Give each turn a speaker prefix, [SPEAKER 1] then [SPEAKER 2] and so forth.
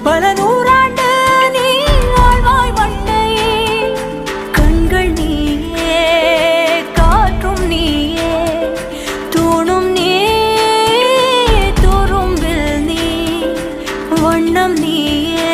[SPEAKER 1] பல நூறாண்டு நீ ஆழ்வாய் மண்ணையே கண்கள் நீயே காற்றும் நீயே தூணும் நீ துரும்பில் நீ வண்ணம் நீயே